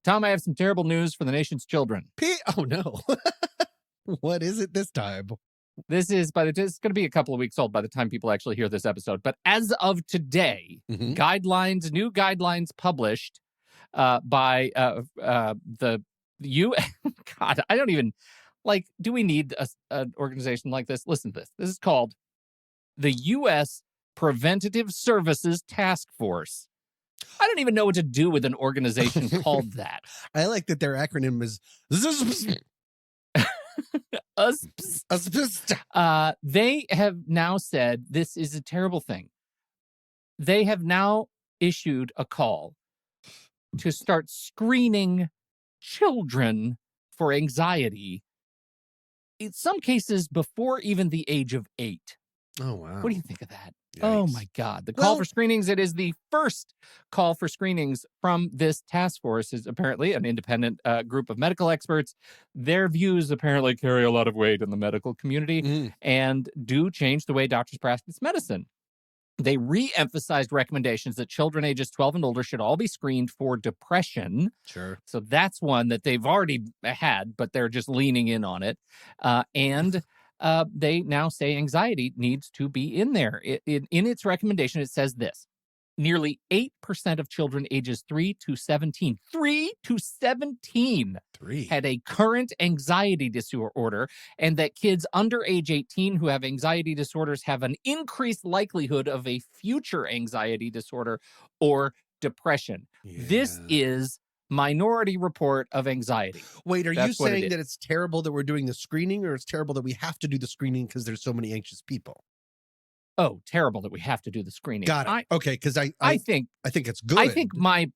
Tom, I have some terrible news for the nation's children. Oh, no. What is it this time? This is, it's going to be a couple of weeks old by the time people actually hear this episode. But as of today, new guidelines published by the UN. God, I don't even, do we need an organization like this? Listen to this. This is called the U.S. Preventative Services Task Force. I don't even know what to do with an organization called that. I like that their acronym is... They have now said this is a terrible thing. They have now issued a call to start screening children for anxiety, in some cases before even the age of 8. Oh, wow. What do you think of that? Yikes. Oh, my God. The call for screenings, it is the first call for screenings from this task force, is apparently an independent group of medical experts. Their views apparently carry a lot of weight in the medical community and do change the way doctors practice medicine. They re-emphasized recommendations that children ages 12 and older should all be screened for depression. Sure. So that's one that they've already had, but they're just leaning in on it. They now say anxiety needs to be in there. In its recommendation, it says this. Nearly 8% of children ages 3 to 17 had a current anxiety disorder, and that kids under age 18 who have anxiety disorders have an increased likelihood of a future anxiety disorder or depression. Yeah. This is Minority Report of Anxiety. Wait, are you saying that it's terrible that we're doing the screening, or it's terrible that we have to do the screening because there's so many anxious people? Oh, terrible that we have to do the screening. Got it. Okay, because I think it's good. I think my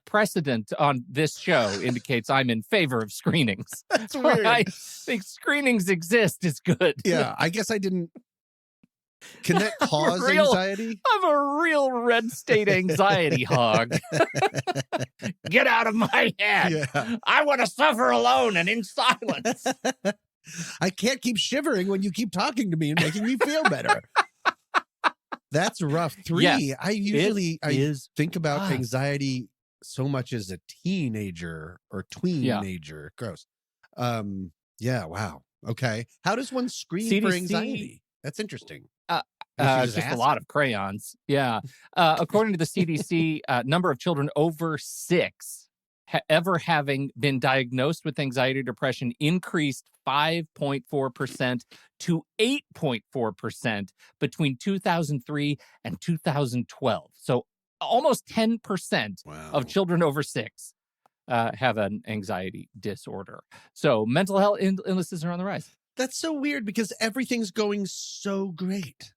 precedent on this show indicates I'm in favor of screenings. That's weird. I think screenings exist is good. Yeah, I guess I didn't. Can that cause anxiety? I'm a real red state anxiety hog. Get out of my head. Yeah. I want to suffer alone and in silence. I can't keep shivering when you keep talking to me and making me feel better. That's rough. 3. Yes, I think about anxiety so much as a teenager or tweenager. Gross. Wow. Okay. How does one screen CDC, for anxiety? That's interesting. Just a lot of crayons. Yeah. According to the CDC, number of children over 6 ever having been diagnosed with anxiety or depression increased 5.4% to 8.4% between 2003 and 2012. So almost 10% of children over 6 have an anxiety disorder. So mental health illnesses are on the rise. That's so weird because everything's going so great.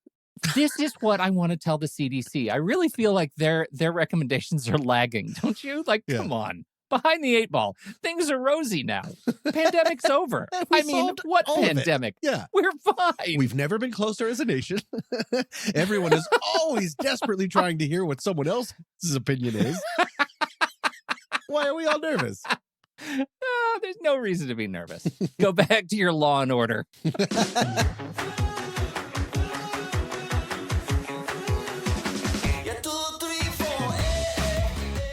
This is what I want to tell the CDC. I really feel like their recommendations are lagging, don't you? Come on. Behind the 8 ball. Things are rosy now. Pandemic's over. I mean, what pandemic? Yeah. We're fine. We've never been closer as a nation. Everyone is always desperately trying to hear what someone else's opinion is. Why are we all nervous? There's no reason to be nervous. Go back to your Law and Order.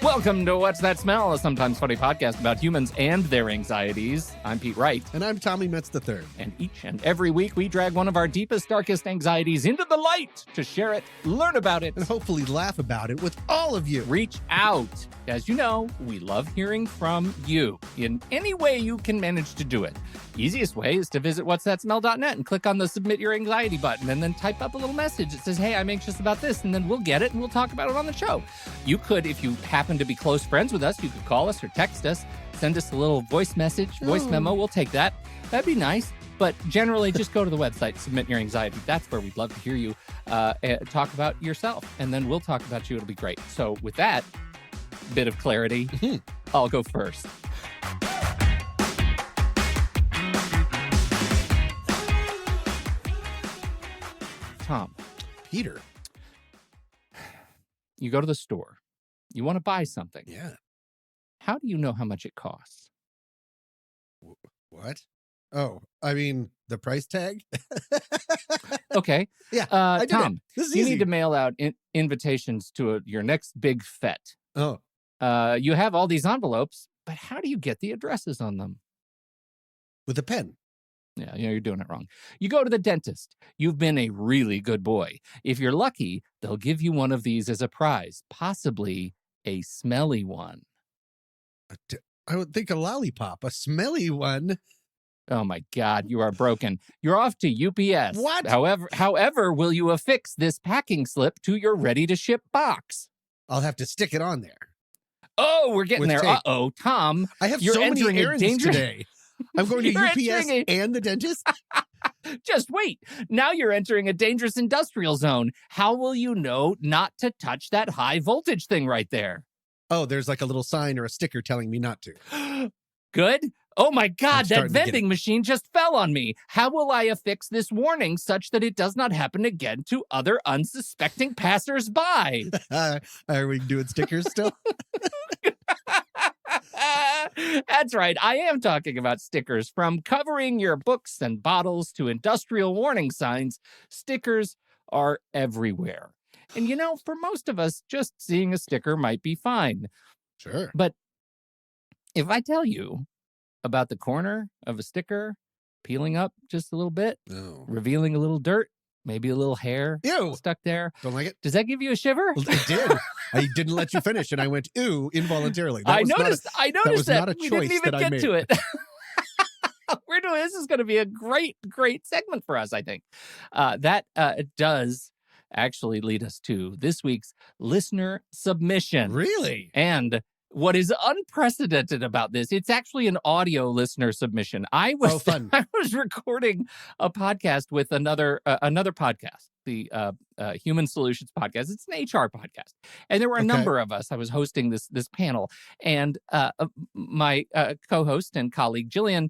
Welcome to What's That Smell, a sometimes funny podcast about humans and their anxieties. I'm Pete Wright. And I'm Tommy Metz III. And each and every week, we drag one of our deepest, darkest anxieties into the light to share it, learn about it, and hopefully laugh about it with all of you. Reach out. As you know, we love hearing from you in any way you can manage to do it. Easiest way is to visit whatsthatsmell.net and click on the Submit Your Anxiety button and then type up a little message that says, hey, I'm anxious about this, and then we'll get it and we'll talk about it on the show. You could, if you happen to be close friends with us, you could call us or text us, send us a little voice memo. We'll take that. That'd be nice. But generally, just go to the website, Submit Your Anxiety. That's where we'd love to hear you talk about yourself, and then we'll talk about you. It'll be great. So with that bit of clarity, I'll go first. Tom. Peter. You go to the store. You want to buy something. Yeah. How do you know how much it costs? What? Oh, I mean, the price tag? Okay. Yeah. Tom, this is you easy. need to mail out invitations to your next big fete. Oh. You have all these envelopes, But how do you get the addresses on them? With a pen. Yeah, you're doing it wrong. You go to the dentist. You've been a really good boy. If you're lucky, they'll give you one of these as a prize, possibly a smelly one. I would think a lollipop, a smelly one. Oh my God, you are broken. You're off to UPS. What? However, will you affix this packing slip to your ready-to-ship box? I'll have to stick it on there. Oh, we're getting With there. tape. Uh-oh, Tom. I have you're so many entering errands today. I'm going to You're UPS and the dentist. Just wait. Now you're entering a dangerous industrial zone. How will you know not to touch that high voltage thing right there? Oh, there's like a little sign or a sticker telling me not to. Good. Oh my God, that starting to get vending machine just fell on me. How will I affix this warning such that it does not happen again to other unsuspecting passersby? Are we doing stickers still? That's right. I am talking about stickers. From covering your books and bottles to industrial warning signs, stickers are everywhere. And you know, for most of us, just seeing a sticker might be fine. Sure. But if I tell you about the corner of a sticker peeling up just a little bit, revealing a little dirt, maybe a little hair stuck there. Don't like it? Does that give you a shiver? Well, it did. I didn't let you finish, and I went, ooh, involuntarily. I noticed that. We didn't even get to it. We're doing this is going to be a great segment for us, I think. That does actually lead us to this week's listener submission. Really? And what is unprecedented about this, it's actually an audio listener submission. I was recording a podcast with another podcast, the Human Solutions podcast. It's an HR podcast. And there were a number of us. I was hosting this panel. And my co-host and colleague, Jillian,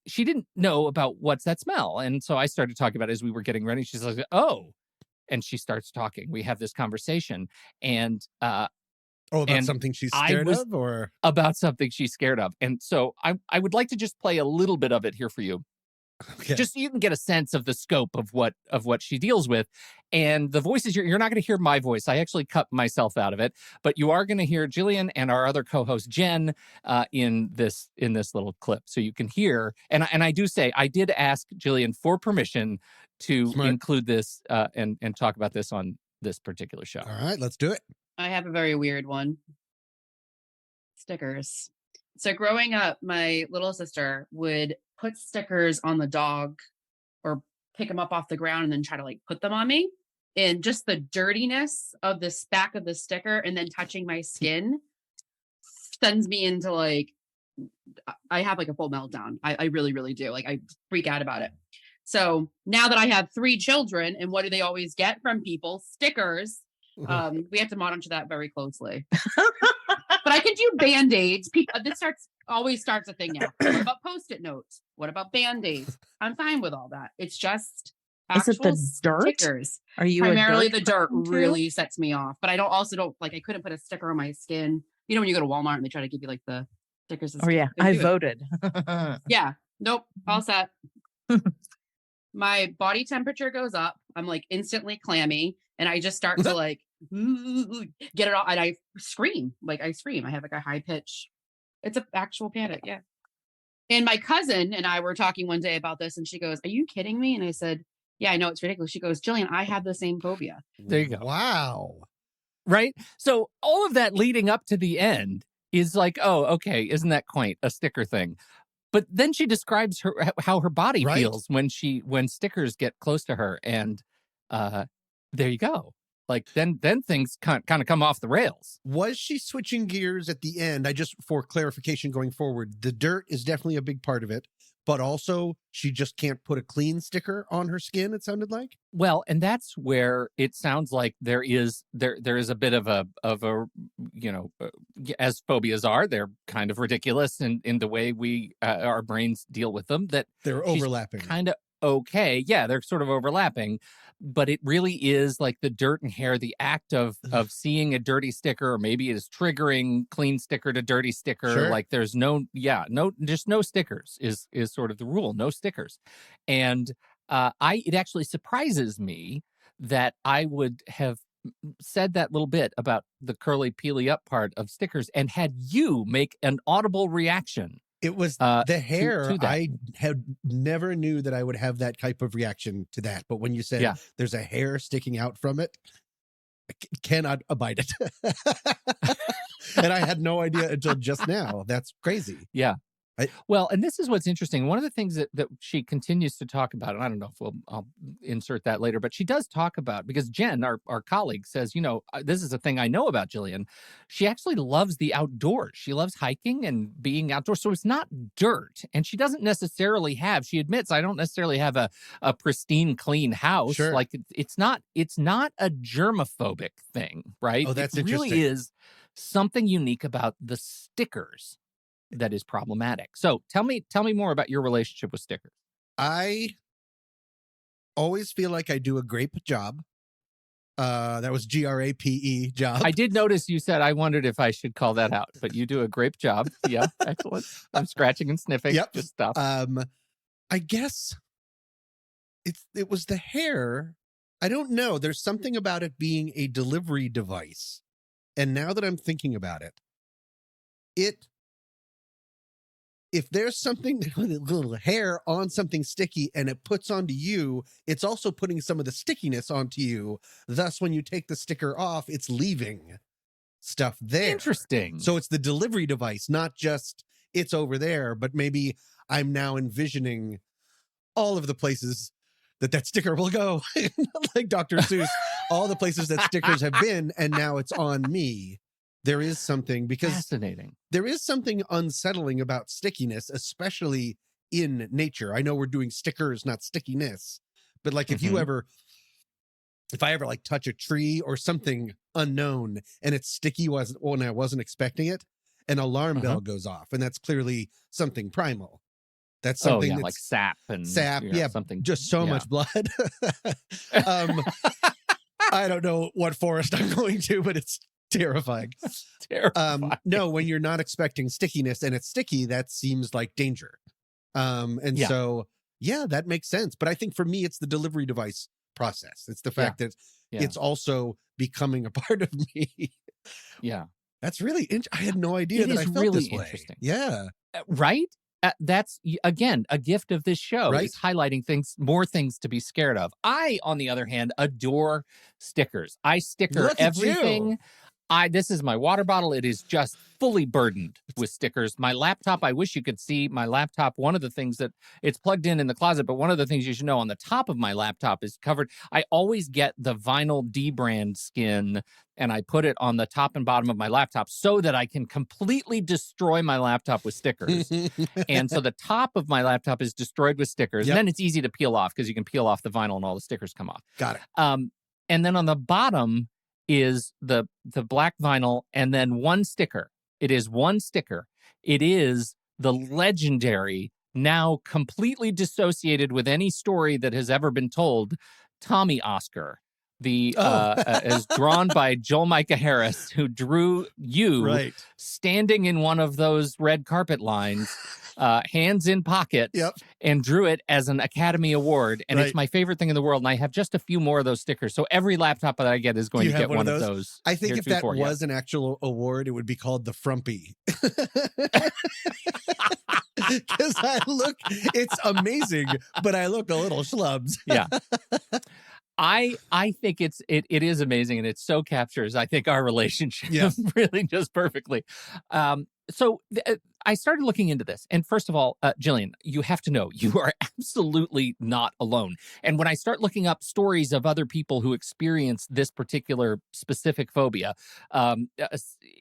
she didn't know about what's that smell. And so I started talking about it as we were getting ready. She's like, oh. And she starts talking. We have this conversation. And about something she's scared of, or about something she's scared of. And so I would like to just play a little bit of it here for you. Okay. Just so you can get a sense of the scope of what she deals with. And the voices, you're not going to hear my voice. I actually cut myself out of it, but you are going to hear Jillian and our other co-host Jen in this little clip. So you can hear, and I do say, I did ask Jillian for permission to include this and talk about this on this particular show. All right, let's do it. I have a very weird one. Stickers. So growing up, my little sister would put stickers on the dog or pick them up off the ground and then try to like put them on me. And just the dirtiness of the back of the sticker and then touching my skin sends me into like, I have like a full meltdown. I really, really do. Like I freak out about it. So now that I have 3 children, and what do they always get from people? Stickers. We have to monitor that very closely. But I can do Band-Aids. This always starts a thing now. What about Post-it notes? What about Band-Aids? I'm fine with all that. It's just Is it the dirt? stickers. Are you Primarily the dirt really sets me off. But I don't like I couldn't put a sticker on my skin. You know when you go to Walmart and they try to give you like the stickers. Oh yeah, I voted. Yeah. Nope. All set. My body temperature goes up. I'm like instantly clammy. And I just start to like get it all. And I scream. I scream. I have like a high pitch. It's an actual panic. Yeah. And my cousin and I were talking one day about this. And she goes, "Are you kidding me?" And I said, "Yeah, I know it's ridiculous." She goes, "Jillian, I have the same phobia." There you go. Wow. Right? So all of that leading up to the end is like, oh, okay, isn't that quaint? A sticker thing. But then she describes how her body feels when stickers get close to her. And there you go. Like then things kind of come off the rails. Was she switching gears at the end? For clarification going forward, the dirt is definitely a big part of it, but also she just can't put a clean sticker on her skin, it sounded like. Well, and that's where it sounds like there is a bit of a as phobias are, they're kind of ridiculous in the way we our brains deal with them, that they're overlapping. Kind of okay. Yeah, they're sort of overlapping. But it really is like the dirt and hair, the act of seeing a dirty sticker, or maybe it is triggering clean sticker to dirty sticker. Sure. Like there's no stickers is sort of the rule, no stickers. And it actually surprises me that I would have said that little bit about the curly peely up part of stickers and had you make an audible reaction. It was the hair. To that. I had never knew that I would have that type of reaction to that. But when you said there's a hair sticking out from it, I cannot abide it. And I had no idea until just now. That's crazy. Yeah. Well, and this is what's interesting. One of the things that she continues to talk about, and I don't know if I'll insert that later, but she does talk about, because Jen, our colleague, says, this is a thing I know about Jillian. She actually loves the outdoors. She loves hiking and being outdoors. So it's not dirt. And she doesn't necessarily she admits, I don't necessarily have a pristine, clean house. Sure. Like it's not a germophobic thing, right? Oh, that's it interesting. really is something unique about the stickers that is problematic. So tell me more about your relationship with stickers. I always feel like I do a great job. That was GRAPE, job. I did notice you said, I wondered if I should call that out, but you do a great job. Yeah, excellent. I'm scratching and sniffing. Yep. Just stuff. I guess it was the hair. I don't know. There's something about it being a delivery device. And now that I'm thinking about it, if there's something with a little hair on something sticky and it puts onto you, it's also putting some of the stickiness onto you. Thus, when you take the sticker off, it's leaving stuff there. Interesting. So it's the delivery device, not just it's over there, but maybe I'm now envisioning all of the places that sticker will go. Like Dr. Seuss, all the places that stickers have been, and now it's on me. There is something, because fascinating. There is something unsettling about stickiness, especially in nature. I know we're doing stickers, not stickiness, but like if I ever like touch a tree or something unknown and it's sticky when I wasn't expecting it, an alarm bell goes off, and that's clearly something primal. That's something that's like sap and something, just so much blood. I don't know what forest I'm going to, but it's terrifying. No, when you're not expecting stickiness and it's sticky, that seems like danger. So that makes sense. But I think for me, it's the delivery device process. It's the fact that it's also becoming a part of me. Yeah. That's really I had no idea that I felt really this way. Interesting. Yeah. Right? That's, again, a gift of this show, right? Is highlighting more things to be scared of. I, on the other hand, adore stickers. I sticker everything. This is my water bottle. It is just fully burdened with stickers. My laptop, I wish you could see my laptop. One of the things that it's plugged in the closet, but one of the things you should know, on the top of my laptop is covered. I always get the vinyl D-brand skin and I put it on the top and bottom of my laptop so that I can completely destroy my laptop with stickers. And so the top of my laptop is destroyed with stickers. And then it's easy to peel off because you can peel off the vinyl and all the stickers come off. Got it. And then on the bottom is the black vinyl and then one sticker. It is one sticker. It is the legendary, now completely dissociated with any story that has ever been told, Tommy Oscar. As drawn by Joel Micah Harris, who drew you standing in one of those red carpet lines, hands in pockets, and drew it as an Academy Award. And it's my favorite thing in the world. And I have just a few more of those stickers. So every laptop that I get is going to get one of those. I think if that was an actual award, it would be called the Frumpy. Because it's amazing, but I look a little schlubs. Yeah. I think it is amazing, and it so captures, I think, our relationship really just perfectly. So I started looking into this. And first of all, Jillian, you have to know you are absolutely not alone. And when I start looking up stories of other people who experience this particular specific phobia,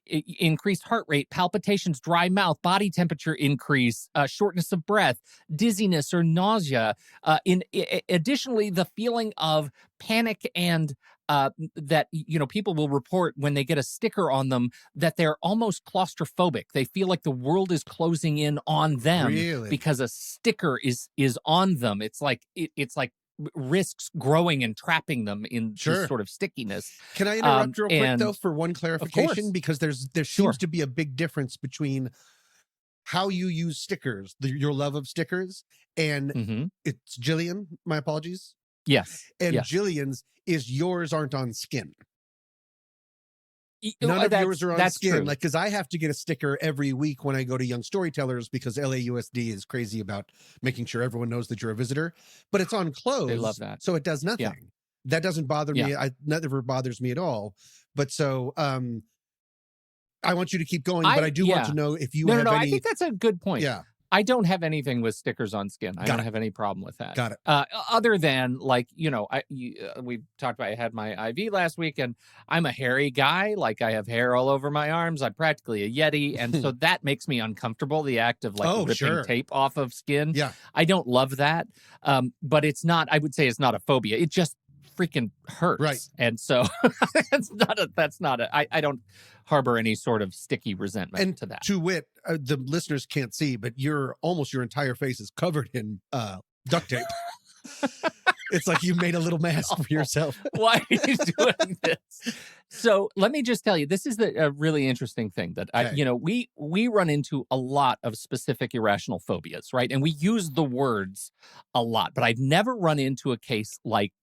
increased heart rate, palpitations, dry mouth, body temperature increase, shortness of breath, dizziness or nausea. Additionally, the feeling of panic and that, people will report when they get a sticker on them that they're almost claustrophobic. They feel like the world is closing in on them because a sticker is on them. It's like risks growing and trapping them in this sort of stickiness. Can I interrupt real quick though for one clarification? Because there seems to be a big difference between how you use stickers, your love of stickers, and it's Jillian. My apologies. Yes. And Jillian's is yours aren't on skin. None of yours are on that's skin. true. Like, because I have to get a sticker every week when I go to Young Storytellers because LAUSD is crazy about making sure everyone knows that you're a visitor. But it's on clothes. They love that. So it does nothing. Yeah. That doesn't bother me. Yeah. That never bothers me at all. But so I want you to keep going, but I do want to know if you have any... I think that's a good point. Yeah. I don't have anything with stickers on skin. I Got don't it. have any problem with that. Got it. Other than, like, we talked about, I had my IV last week, and I'm a hairy guy. Like, I have hair all over my arms. I'm practically a Yeti. And so that makes me uncomfortable, the act of, like, ripping tape off of skin. Yeah. I don't love that. But it's not, I would say it's not a phobia. It just freaking hurts. Right. And so I don't harbor any sort of sticky resentment to that. To wit, the listeners can't see, but almost your entire face is covered in duct tape. It's like you made a little mask for yourself. Why are you doing this? So let me just tell you, this is a really interesting thing that we run into a lot of specific irrational phobias, right? And we use the words a lot, but I've never run into a case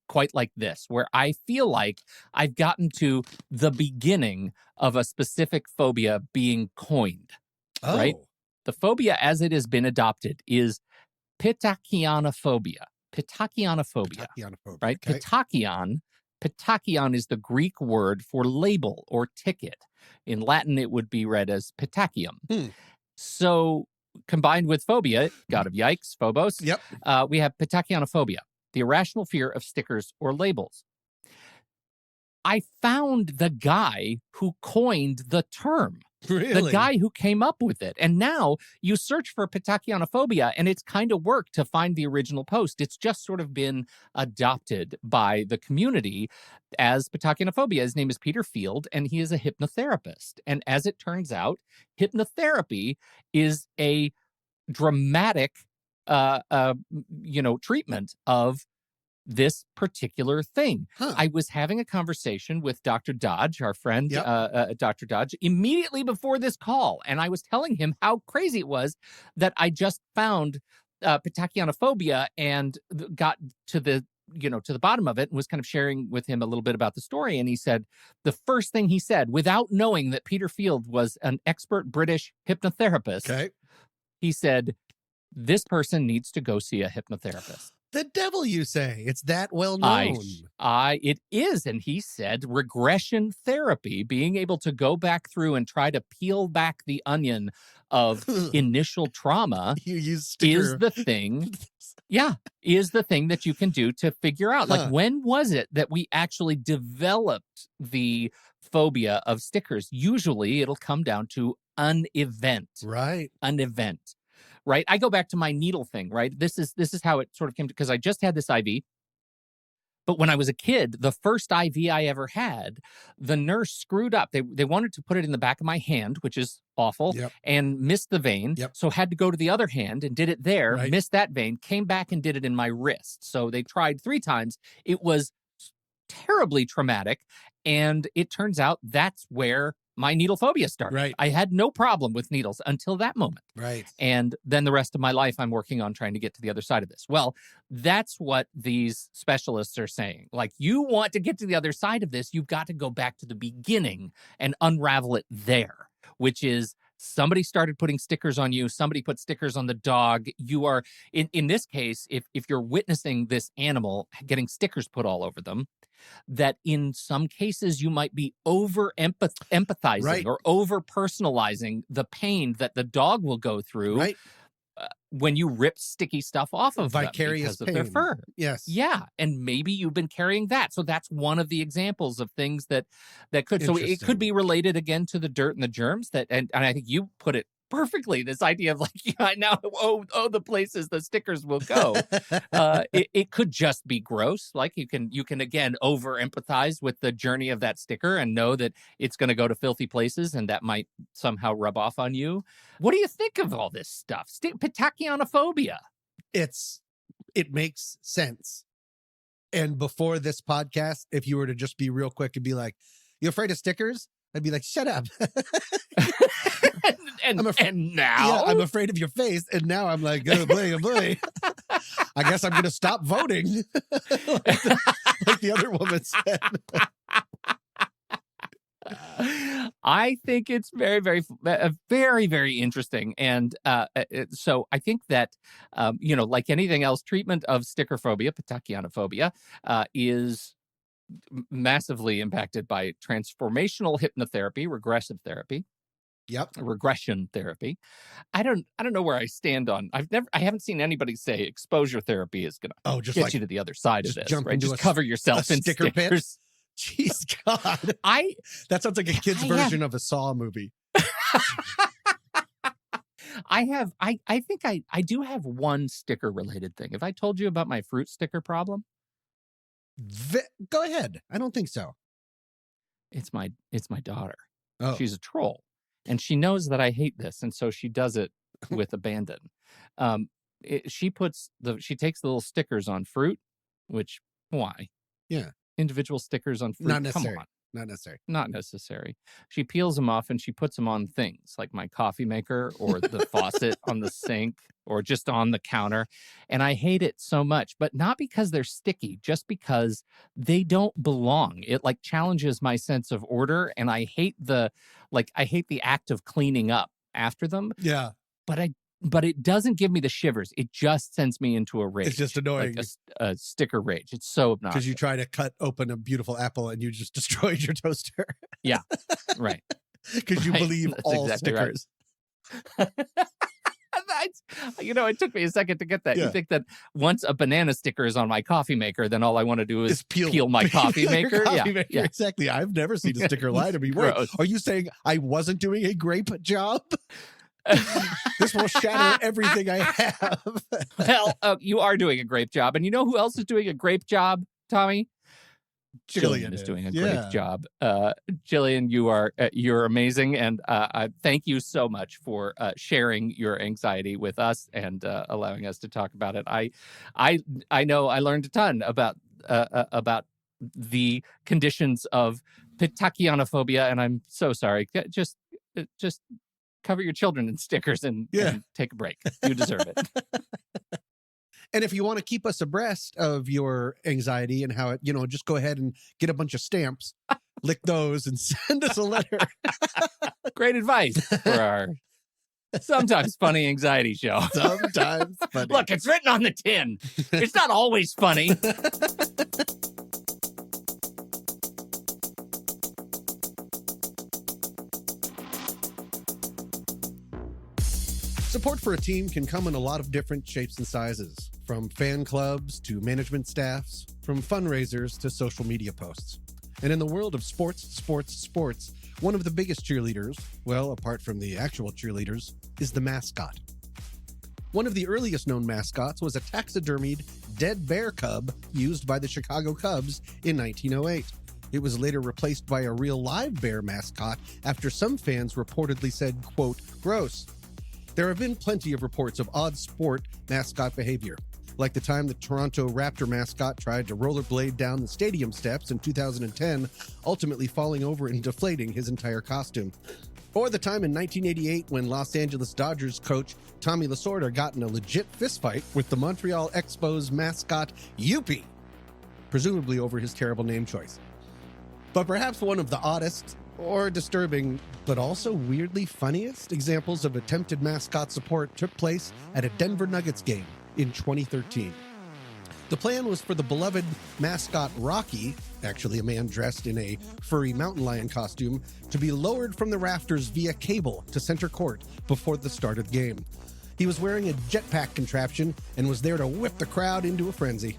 quite like this, where I feel like I've gotten to the beginning of a specific phobia being coined, right? The phobia as it has been adopted is pitachianophobia. Pitachianophobia, right? Okay. Pitachion is the Greek word for label or ticket. In Latin, it would be read as pitachium. So combined with phobia, god of yikes, phobos, we have pitachianophobia, the irrational fear of stickers or labels. I found the guy who coined the term. Really? The guy who came up with it. And now you search for pitachianophobia, and it's kind of work to find the original post. It's just sort of been adopted by the community as pitachianophobia. His name is Peter Field, and he is a hypnotherapist. And as it turns out, hypnotherapy is a dramatic, treatment of this particular thing. I was having a conversation with Dr. Dodge, our friend, Dr. Dodge, immediately before this call. And I was telling him how crazy it was that I just found pitachianophobia and got to the bottom of it and was kind of sharing with him a little bit about the story. And he said, the first thing he said, without knowing that Peter Field was an expert British hypnotherapist, he said, this person needs to go see a hypnotherapist. The devil, you say? It's that well known. It is. And he said regression therapy, being able to go back through and try to peel back the onion of initial trauma is the thing. Yeah, is the thing that you can do to figure out. Like, when was it that we actually developed the phobia of stickers? Usually it'll come down to an event. Right. An event. Right. I go back to my needle thing, right? This is how it sort of came to, because I just had this IV. But when I was a kid, the first IV I ever had, the nurse screwed up. They wanted to put it in the back of my hand, which is awful, and missed the vein. So had to go to the other hand and did it there, missed that vein, came back and did it in my wrist. So they tried 3 times. It was terribly traumatic. And it turns out that's where my needle phobia started. Right. I had no problem with needles until that moment. Right. And then the rest of my life, I'm working on trying to get to the other side of this. Well, that's what these specialists are saying. Like, you want to get to the other side of this, you've got to go back to the beginning and unravel it there, which is somebody started putting stickers on you. Somebody put stickers on the dog. You are, in this case, if you're witnessing this animal getting stickers put all over them, that in some cases you might be over empathizing or over personalizing the pain that the dog will go through when you rip sticky stuff off of vicarious them because of their fur. Yes. Yeah. And maybe you've been carrying that. So that's one of the examples of things that could. So it could be related again to the dirt and the germs and I think you put it perfectly, this idea of like, now, the places the stickers will go. It could just be gross. Like you can again over empathize with the journey of that sticker and know that it's going to go to filthy places and that might somehow rub off on you. What do you think of all this stuff? Pitachianophobia. It makes sense. And before this podcast, if you were to just be real quick and be like, you afraid of stickers? I'd be like, shut up. and now? Yeah, I'm afraid of your face. And now I'm like, oh boy, oh boy. I guess I'm going to stop voting. like the other woman said. I think it's very, very, very interesting. And so I think that, like anything else, treatment of sticker phobia, patachianophobia, is massively impacted by transformational hypnotherapy, regressive therapy. Yep. Regression therapy. I don't know where I stand on. I haven't seen anybody say exposure therapy is going to get you to the other side of this, right? Just cover yourself in stickers. Pit? Jeez, God. That sounds like a kid's version of a Saw movie. I think I do have one sticker related thing. Have I told you about my fruit sticker problem? Go ahead. I don't think so. It's my daughter. Oh. She's a troll. And she knows that I hate this, and so she does it with abandon. She takes the little stickers on fruit, which why? Yeah, individual stickers on fruit. Not necessary. Come on. Not necessary. Not necessary. She peels them off and she puts them on things like my coffee maker or the faucet on the sink or just on the counter. And I hate it so much, but not because they're sticky, just because they don't belong. It like challenges my sense of order. And I hate the act of cleaning up after them. Yeah. But it doesn't give me the shivers. It just sends me into a rage. It's just annoying. Like a sticker rage. It's so obnoxious. Because you try to cut open a beautiful apple and you just destroyed your toaster. Yeah, right. Because you believe That's all exactly stickers. Right. It took me a second to get that. Yeah. You think that once a banana sticker is on my coffee maker, then all I want to do is peel my coffee maker? Yeah, exactly. I've never seen a sticker lie to me. Wait, are you saying I wasn't doing a grape job? This will shatter everything I have. Well, you are doing a great job. And you know who else is doing a great job, Tommy? Jillian is doing a great job. Jillian, you're amazing. And I thank you so much for sharing your anxiety with us and allowing us to talk about it. I know I learned a ton about the conditions of patachianophobia, and I'm so sorry. Just cover your children in stickers and take a break. You deserve it. And if you want to keep us abreast of your anxiety and how it, just go ahead and get a bunch of stamps, lick those and send us a letter. Great advice for our sometimes funny anxiety show. Sometimes funny. Look, it's written on the tin. It's not always funny. Support for a team can come in a lot of different shapes and sizes, from fan clubs to management staffs, from fundraisers to social media posts. And in the world of sports, one of the biggest cheerleaders, well, apart from the actual cheerleaders, is the mascot. One of the earliest known mascots was a taxidermied dead bear cub used by the Chicago Cubs in 1908. It was later replaced by a real live bear mascot after some fans reportedly said, quote, gross. There have been plenty of reports of odd sport mascot behavior, like the time the Toronto Raptor mascot tried to rollerblade down the stadium steps in 2010, ultimately falling over and deflating his entire costume. Or the time in 1988 when Los Angeles Dodgers coach Tommy Lasorda got in a legit fistfight with the Montreal Expos mascot Youppi, presumably over his terrible name choice. But perhaps one of the oddest or disturbing, but also weirdly funniest examples of attempted mascot support took place at a Denver Nuggets game in 2013. The plan was for the beloved mascot Rocky, actually a man dressed in a furry mountain lion costume, to be lowered from the rafters via cable to center court before the start of the game. He was wearing a jetpack contraption and was there to whip the crowd into a frenzy.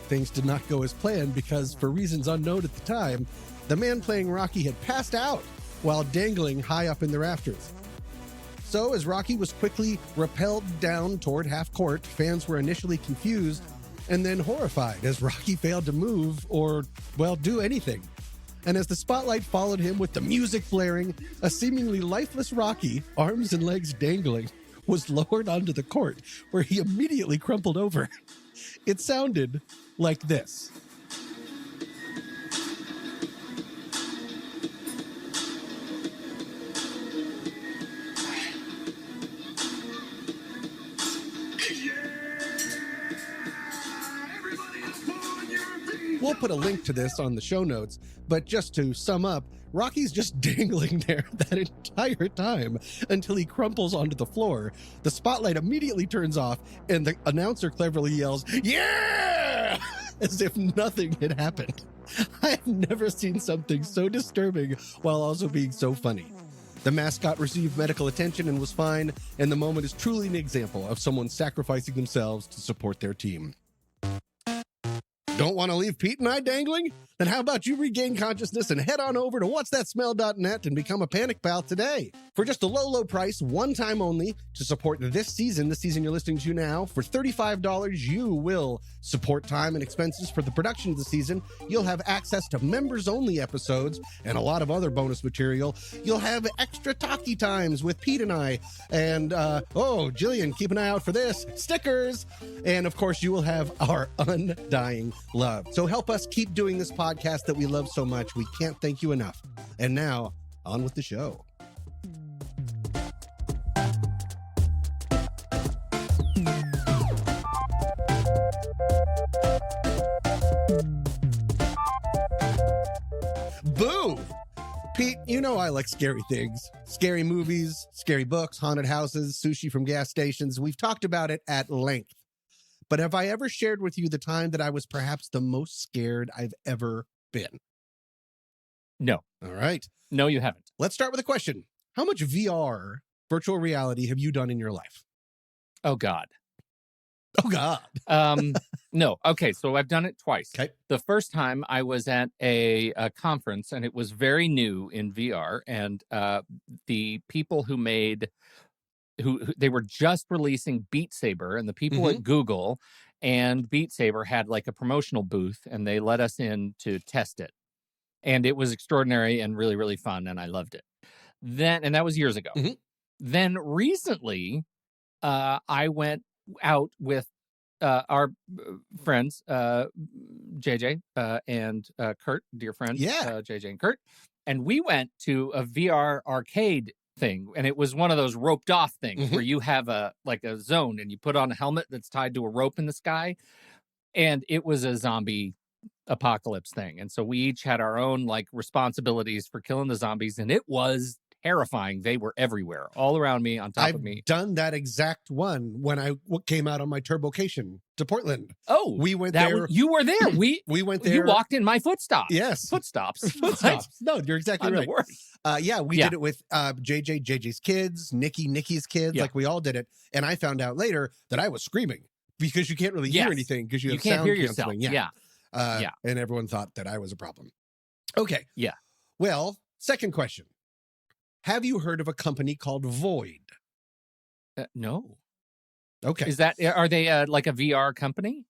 Things did not go as planned because, for reasons unknown at the time, the man playing Rocky had passed out while dangling high up in the rafters. So, as Rocky was quickly rappelled down toward half court, fans were initially confused and then horrified as Rocky failed to move or, well, do anything. And as the spotlight followed him with the music blaring, a seemingly lifeless Rocky, arms and legs dangling, was lowered onto the court, where he immediately crumpled over. It sounded like this. We'll put a link to this on the show notes, but just to sum up, Rocky's just dangling there that entire time until he crumples onto the floor. The spotlight immediately turns off, and the announcer cleverly yells, "Yeah!" as if nothing had happened. I've never seen something so disturbing while also being so funny. The mascot received medical attention and was fine, and the moment is truly an example of someone sacrificing themselves to support their team. Don't want to leave Pete and I dangling? Then how about you regain consciousness and head on over to whatsthatsmell.net and become a Panic Pal today. For just a low, low price, one time only, to support this season, the season you're listening to now, for $35, you will support time and expenses for the production of the season. You'll have access to members-only episodes and a lot of other bonus material. You'll have extra talkie times with Pete and I. And, Jillian, keep an eye out for this. Stickers! And, of course, you will have our undying love. So help us keep doing this podcast that we love so much. We can't thank you enough. And now, on with the show. Boo! Pete, you know I like scary things. Scary movies, scary books, haunted houses, sushi from gas stations. We've talked about it at length. But have I ever shared with you the time that I was perhaps the most scared I've ever been? No. All right. No, you haven't. Let's start with a question. How much VR, virtual reality, have you done in your life? Oh, God. Oh, God. No. Okay, so I've done it twice. Okay. The first time I was at a conference, and it was very new in VR, and the people who made... Who they were just releasing Beat Saber, and the people at Google and Beat Saber had like a promotional booth, and they let us in to test it. And it was extraordinary and really, really fun, and I loved it. And that was years ago. Then recently, I went out with our friends, JJ and Kurt, dear friends, JJ and Kurt, and we went to a VR arcade thing, and it was one of those roped off things where you have a zone and you put on a helmet that's tied to a rope in the sky, and it was a zombie apocalypse thing. And so we each had our own like responsibilities for killing the zombies, and it was terrifying. They were everywhere, all around me, on top of me. I've done that exact one when I came out on my turbocation to Portland. Oh, we went there. You were there. We went there. You walked in my footsteps. Yes. Footsteps. No, you're exactly right. We did it with JJ's kids, Nikki's kids. Like we all did it. And I found out later that I was screaming because you can't really hear anything because you have can't sound hear yourself. Yeah. And everyone thought that I was a problem. Okay. Yeah. Well, second question. Have you heard of a company called Void? No. Okay. Are they like a VR company?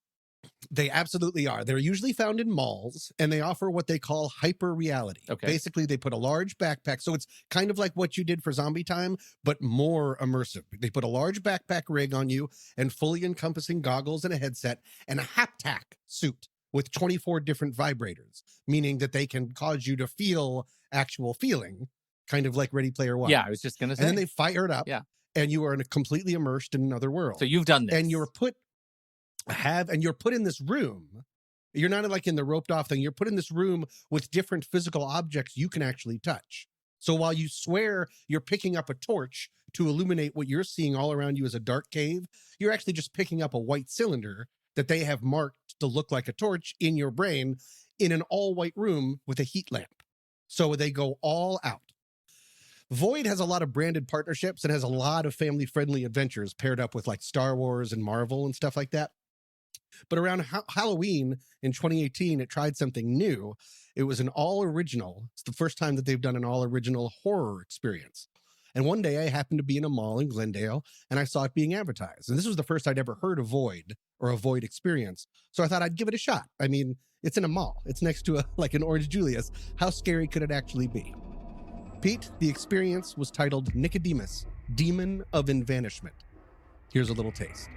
They absolutely are. They're usually found in malls, and they offer what they call hyper reality. Okay. Basically, they put a large backpack. So it's kind of like what you did for Zombie Time, but more immersive. They put a large backpack rig on you and fully encompassing goggles and a headset and a haptac suit with 24 different vibrators, meaning that they can cause you to feel actual feeling. Kind of like Ready Player One. Yeah, I was just going to say. And then they fire it up. Yeah. And you are completely immersed in another world. So you've done this. And you're put in this room. You're not like in the roped off thing. You're put in this room with different physical objects you can actually touch. So while you swear you're picking up a torch to illuminate what you're seeing all around you as a dark cave, you're actually just picking up a white cylinder that they have marked to look like a torch in your brain in an all white room with a heat lamp. So they go all out. Void has a lot of branded partnerships and has a lot of family-friendly adventures paired up with like Star Wars and Marvel and stuff like that. But around Halloween in 2018, it tried something new. It was an all-original. It's the first time that they've done an all-original horror experience. And one day I happened to be in a mall in Glendale and I saw it being advertised. And this was the first I'd ever heard of Void or a Void experience. So I thought I'd give it a shot. I mean, it's in a mall. It's next to an Orange Julius. How scary could it actually be? Pete, the experience was titled Nicodemus, Demon of Envanishment. Here's a little taste.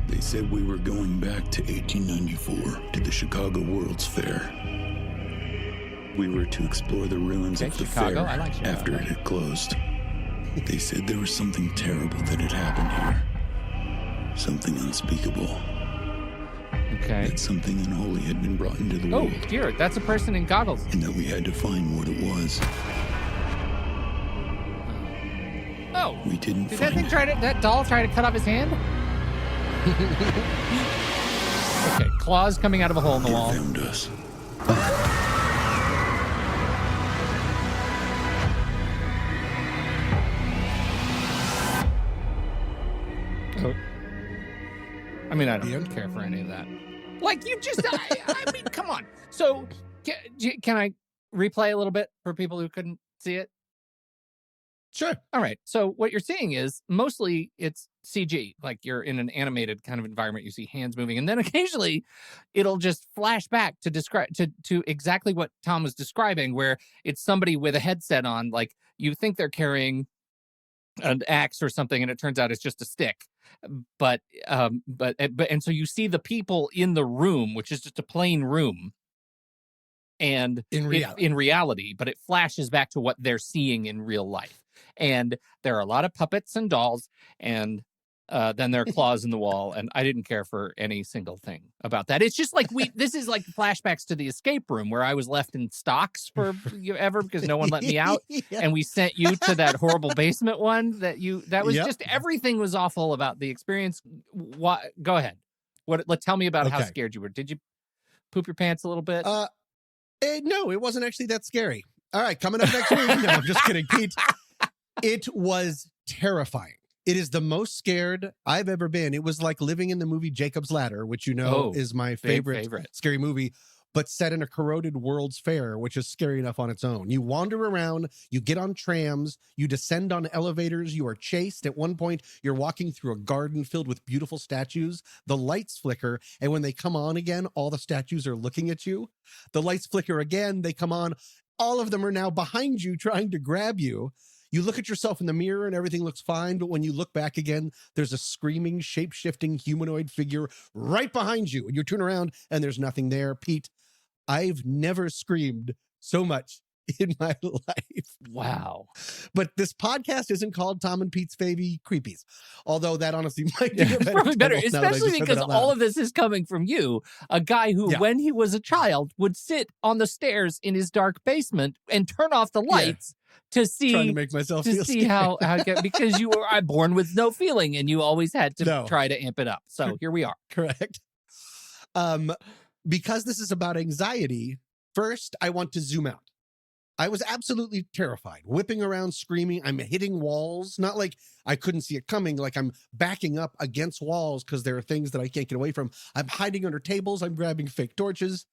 They said we were going back to 1894 to the Chicago World's Fair. We were to explore the ruins of the fair after it had closed. They said there was something terrible that had happened here. Something unspeakable. Okay. That something unholy had been brought into the world. Oh, dear. That's a person in goggles. And that we had to find what it was. Oh. We didn't Did find that doll try to cut off his hand? Okay, claws coming out of a hole in the wall. It found us. Oh. I mean, I don't care for any of that. Like, you just, I mean, come on. So, can I replay a little bit for people who couldn't see it? Sure. All right. So what you're seeing is mostly it's CG, like you're in an animated kind of environment. You see hands moving, and then occasionally it'll just flash back to describe to exactly what Tom was describing, where it's somebody with a headset on, like you think they're carrying an axe or something, and it turns out it's just a stick. But and so you see the people in the room, which is just a plain room. And in reality, but it flashes back to what they're seeing in real life. And there are a lot of puppets and dolls, and then there are claws in the wall, and I didn't care for any single thing about that. It's just like this is like flashbacks to the escape room where I was left in stocks forever because no one let me out, and we sent you to that horrible basement one that was just everything was awful about the experience. What? Go ahead. Tell me about how scared you were. Did you poop your pants a little bit? No, it wasn't actually that scary. All right, coming up next week. No, I'm just kidding, Pete. It was terrifying. It is the most scared I've ever been. It was like living in the movie Jacob's Ladder, which is my favorite scary movie, but set in a corroded World's Fair, which is scary enough on its own. You wander around, you get on trams, you descend on elevators, you are chased. At one point, you're walking through a garden filled with beautiful statues. The lights flicker, and when they come on again, all the statues are looking at you. The lights flicker again, they come on. All of them are now behind you, trying to grab you. You look at yourself in the mirror and everything looks fine, but when you look back again, there's a screaming, shape-shifting humanoid figure right behind you. And you turn around and there's nothing there. Pete, I've never screamed so much in my life. Wow. But this podcast isn't called Tom and Pete's Favy Creepies, although that honestly might be probably better, especially because all of this is coming from you, a guy who, when he was a child, would sit on the stairs in his dark basement and turn off the lights to see, trying to make myself feel see how because you were born with no feeling and you always had to try to amp it up. So here we are. Correct. Because this is about anxiety, first I want to zoom out. I was absolutely terrified, whipping around, screaming. I'm hitting walls, not like I couldn't see it coming, like I'm backing up against walls because there are things that I can't get away from. I'm hiding under tables. I'm grabbing fake torches.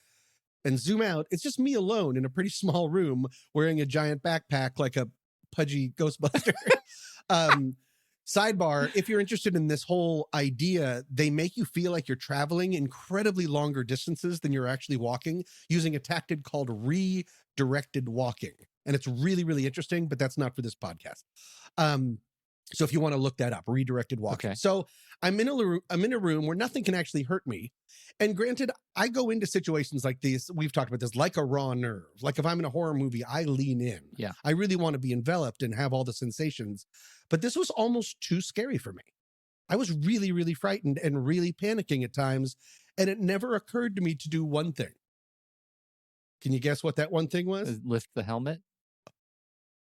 And zoom out. It's just me alone in a pretty small room wearing a giant backpack like a pudgy Ghostbuster. Sidebar, if you're interested in this whole idea, they make you feel like you're traveling incredibly longer distances than you're actually walking using a tactic called redirected walking. And it's really, really interesting, but that's not for this podcast. So if you want to look that up, redirected walking. Okay. So I'm in a room where nothing can actually hurt me. And granted, I go into situations like these, we've talked about this, like a raw nerve. Like if I'm in a horror movie, I lean in. Yeah. I really want to be enveloped and have all the sensations. But this was almost too scary for me. I was really, really frightened and really panicking at times. And it never occurred to me to do one thing. Can you guess what that one thing was? Lift the helmet.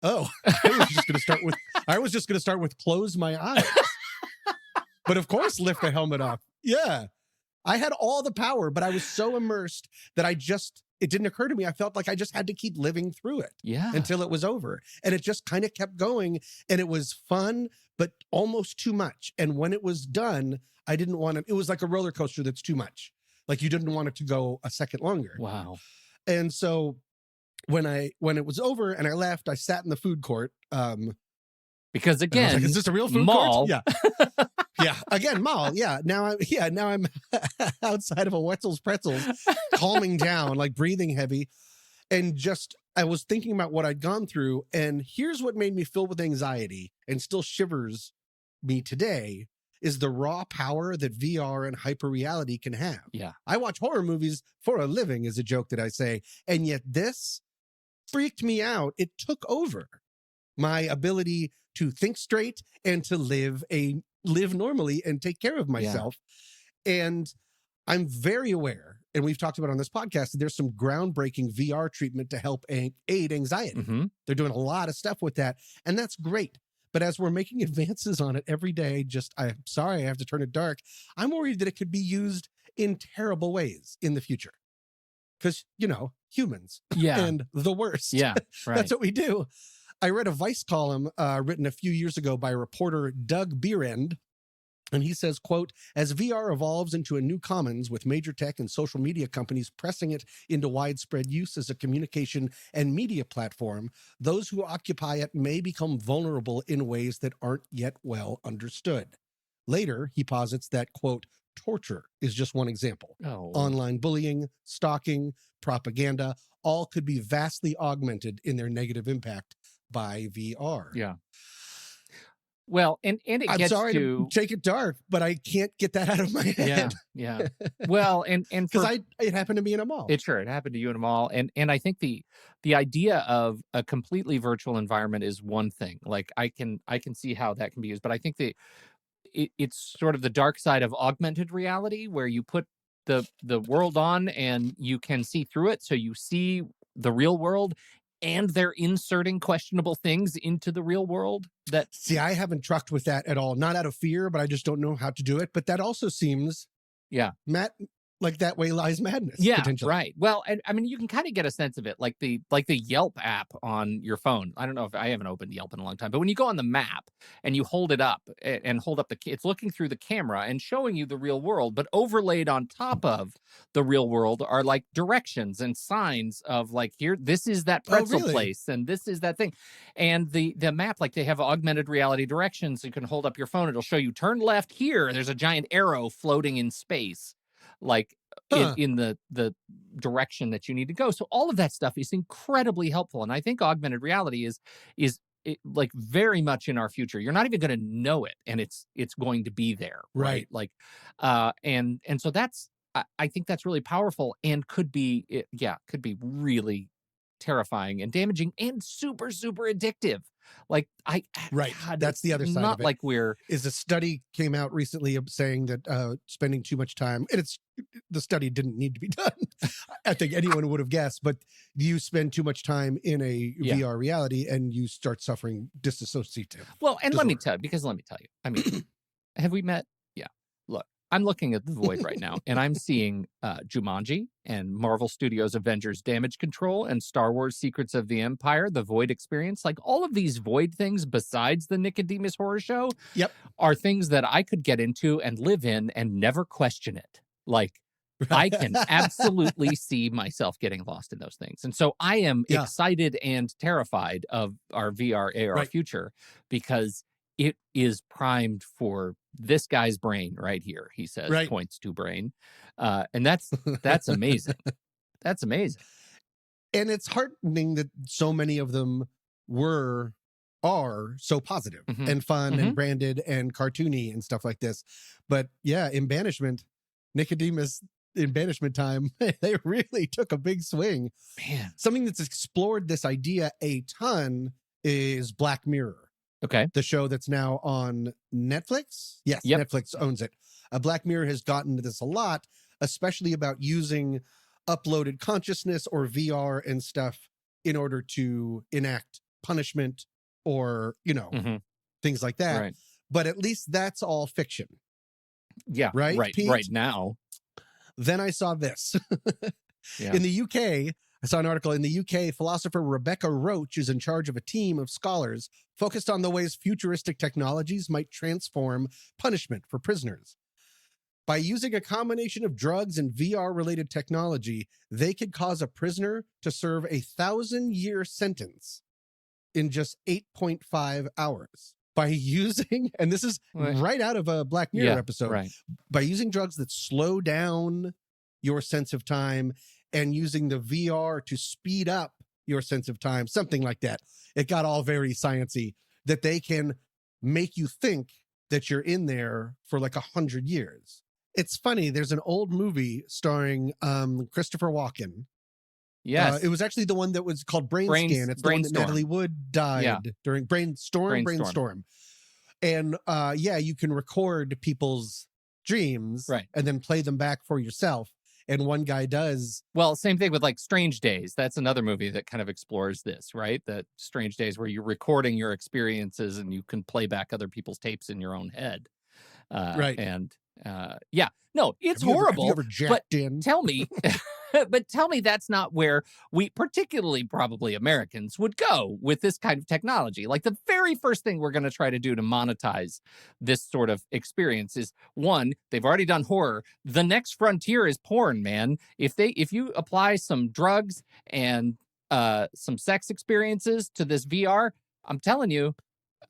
Oh, I was just going to start with close my eyes. But of course, lift the helmet off. Yeah. I had all the power, but I was so immersed that it didn't occur to me. I felt like I just had to keep living through it until it was over. And it just kind of kept going. And it was fun, but almost too much. And when it was done, I didn't want to, it was like a roller coaster that's too much. Like you didn't want it to go a second longer. Wow. And so when it was over and I left, I sat in the food court. Because again, like, is this a real food mall? court? Yeah. Yeah. Again, mall. Yeah. Now I'm outside of a Wetzel's Pretzels, calming down, like breathing heavy. And I was thinking about what I'd gone through. And here's what made me filled with anxiety and still shivers me today is the raw power that VR and hyperreality can have. Yeah. I watch horror movies for a living is a joke that I say. And yet this freaked me out. It took over my ability to think straight and to live normally and take care of myself. Yeah. And I'm very aware, and we've talked about on this podcast, that there's some groundbreaking VR treatment to help aid anxiety. Mm-hmm. They're doing a lot of stuff with that, and that's great. But as we're making advances on it every day, I'm sorry I have to turn it dark. I'm worried that it could be used in terrible ways in the future. Because, humans and the worst. Yeah, right. That's what we do. I read a Vice column written a few years ago by reporter Doug Beerend. And he says, quote, as VR evolves into a new commons with major tech and social media companies pressing it into widespread use as a communication and media platform, those who occupy it may become vulnerable in ways that aren't yet well understood. Later, he posits that, quote, torture is just one example. Oh. Online bullying, stalking, propaganda, all could be vastly augmented in their negative impact by VR. Yeah. Well, and it I'm gets sorry to take it dark, but I can't get that out of my head. Yeah. Well, and because it happened to me in a mall. It happened to you in a mall, and I think the idea of a completely virtual environment is one thing. Like I can see how that can be used, but I think it's sort of the dark side of augmented reality, where you put the world on and you can see through it, so you see the real world. And they're inserting questionable things into the real world. See, I haven't trucked with that at all. Not out of fear, but I just don't know how to do it. But that also seems, Matt, like that way lies madness. Yeah, potentially. Right. Well, and I mean, you can kind of get a sense of it, like the Yelp app on your phone. I don't know if I haven't opened Yelp in a long time, but when you go on the map and you hold it up and hold up it's looking through the camera and showing you the real world, but overlaid on top of the real world are like directions and signs of like, here, this is that pretzel place and this is that thing. And the map, like they have augmented reality directions. You can hold up your phone. It'll show you turn left here. There's a giant arrow floating in space. Like in the direction that you need to go. So all of that stuff is incredibly helpful. And I think augmented reality is like very much in our future. You're not even going to know it, and it's going to be there. Right. Like, and so I think that's really powerful and could be really terrifying and damaging and super, super addictive. Like God, that's the other side not of it. Like is a study came out recently saying that spending too much time, and the study didn't need to be done. I think anyone would have guessed, but you spend too much time in a VR reality and you start suffering dissociative. Well, and let me tell you, I mean, have we met? Yeah. Look, I'm looking at the Void right now, and I'm seeing Jumanji and Marvel Studios' Avengers Damage Control and Star Wars Secrets of the Empire, the Void Experience. Like all of these Void things besides the Nicodemus Horror Show are things that I could get into and live in and never question it. Like I can absolutely see myself getting lost in those things. And so I am excited and terrified of our VR AR future, because it is primed for this guy's brain right here. He says, points to brain. And that's amazing. That's amazing. And it's heartening that so many of them are so positive and fun and branded and cartoony and stuff like this. But in Banishment, Nicodemus in Banishment Time, they really took a big swing. Man. Something that's explored this idea a ton is Black Mirror. Okay. The show that's now on Netflix. Yes, Netflix owns it. Black Mirror has gotten to this a lot, especially about using uploaded consciousness or VR and stuff in order to enact punishment or, things like that. Right. But at least that's all fiction. Yeah. Right, Pete? Right now. Then I saw this. In the UK, I saw an article. In the UK, philosopher Rebecca Roach is in charge of a team of scholars focused on the ways futuristic technologies might transform punishment for prisoners. By using a combination of drugs and VR-related technology, they could cause a prisoner to serve a 1,000-year sentence in just 8.5 hours. By using, and this is right out of a Black Mirror episode, by using drugs that slow down your sense of time and using the VR to speed up your sense of time, something like that. It got all very sciencey, that they can make you think that you're in there for like 100 years. It's funny. There's an old movie starring Christopher Walken. Yes. It was actually the one that was called Brain Scan. It's the one that Natalie Wood died during Brainstorm. And you can record people's dreams, Right. and then play them back for yourself. And one guy does. Well, same thing with like Strange Days. That's another movie that kind of explores this, right? That Strange Days where you're recording your experiences and you can play back other people's tapes in your own head. Right. And yeah, no, it's Have horrible. you ever jacked in? Tell me, but tell me that's not where we, particularly probably Americans, would go with this kind of technology. Like the very first thing we're going to try to do to monetize this sort of experience is, one, they've already done horror. The next frontier is porn, man. If you apply some drugs and some sex experiences to this VR, I'm telling you,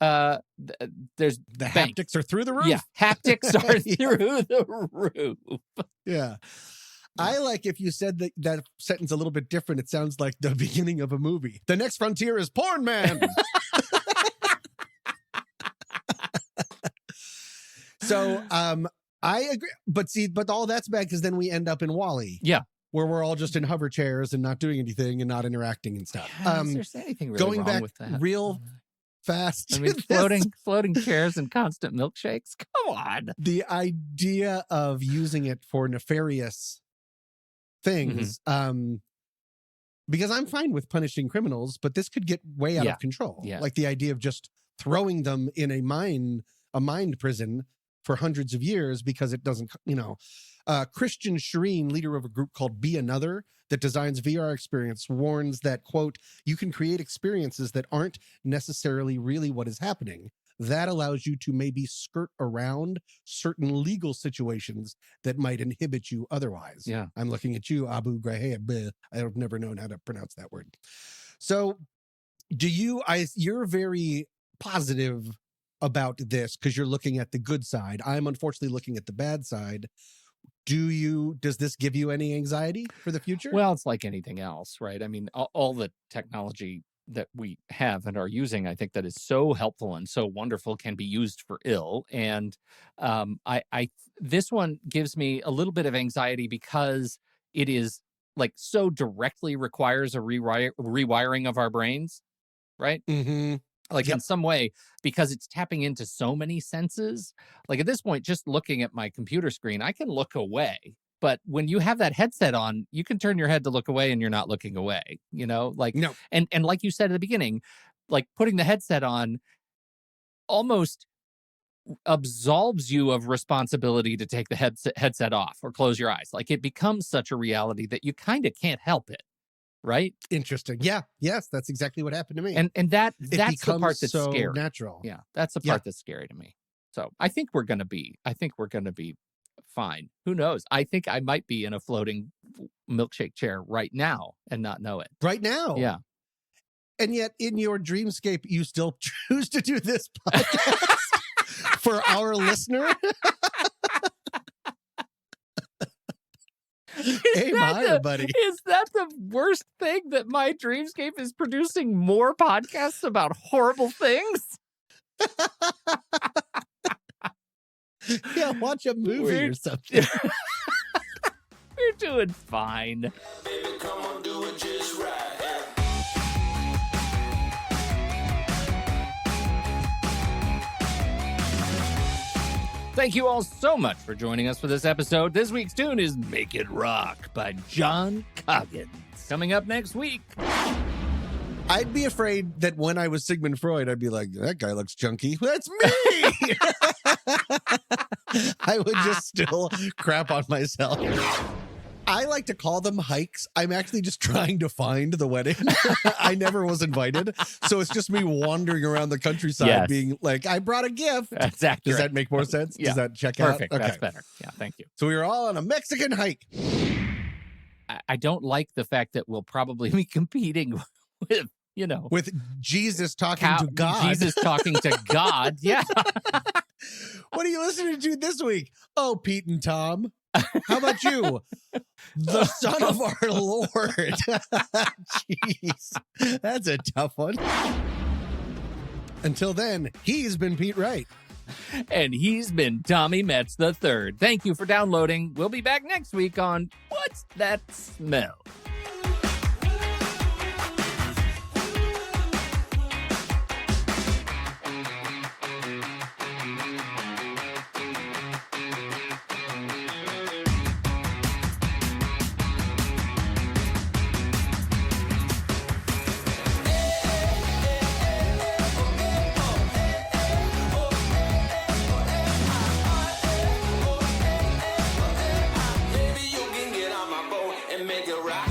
there's the haptics are through the roof. Yeah, haptics are through the roof. Yeah. I like if you said that sentence a little bit different. It sounds like the beginning of a movie. The next frontier is porn, man. So I agree. But all that's bad because then we end up in WALL-E. Yeah. Where we're all just in hover chairs and not doing anything and not interacting and stuff. Is there anything really going wrong back with that? real fast. I mean, floating chairs and constant milkshakes. Come on. The idea of using it for nefarious things, because I'm fine with punishing criminals, but this could get way out of control. Yeah. Like the idea of just throwing them in a mind prison for hundreds of years because it doesn't, Christian Shireen, leader of a group called Be Another that designs VR experience, warns that, quote, you can create experiences that aren't necessarily really what is happening. That allows you to maybe skirt around certain legal situations that might inhibit you otherwise. Yeah. I'm looking at you, Abu Ghraib. I've never known how to pronounce that word. So you're very positive about this because you're looking at the good side. I'm unfortunately looking at the bad side. Does this give you any anxiety for the future? Well, it's like anything else, right? I mean, all the technology that we have and are using, I think that is so helpful and so wonderful can be used for ill. And this one gives me a little bit of anxiety because it is like so directly requires a rewiring of our brains, right? Mm-hmm. Like in some way, because it's tapping into so many senses. Like at this point, just looking at my computer screen, I can look away. But when you have that headset on, you can turn your head to look away and you're not looking away, like, no. And like you said at the beginning, like putting the headset on almost absolves you of responsibility to take the headset off or close your eyes. Like it becomes such a reality that you kind of can't help it. Right? Interesting. Yeah. Yes, that's exactly what happened to me. And that's the part that's so scary. Natural. Yeah, that's the part that's scary to me. So I think we're gonna be fine. Who knows? I think I might be in a floating milkshake chair right now and not know it. Right now. Yeah. And yet in your dreamscape, you still choose to do this podcast for our listener. Hey, buddy. Is that the worst thing that my dreamscape is producing more podcasts about horrible things? Yeah, watch a movie or something. We're doing fine. Baby, come on, do it just right. Thank you all so much for joining us for this episode. This week's tune is Make It Rock by John Coggins. Coming up next week. I'd be afraid that when I was Sigmund Freud, I'd be like, that guy looks junky. That's me! I would just still crap on myself. I like to call them hikes. I'm actually just trying to find the wedding. I never was invited. So it's just me wandering around the countryside being like, I brought a gift. That's accurate. Does that make more sense? Yeah. Does that check Perfect. out? That's better. Yeah, thank you. So we were all on a Mexican hike. I don't like the fact that we'll probably be competing with, with Jesus talking to God. Jesus talking to God. Yeah. What are you listening to this week? Oh, Pete and Tom. How about you? The Son of our Lord. Jeez. That's a tough one. Until then, he's been Pete Wright. And he's been Tommy Metz III. Thank you for downloading. We'll be back next week on What's That Smell? make it right.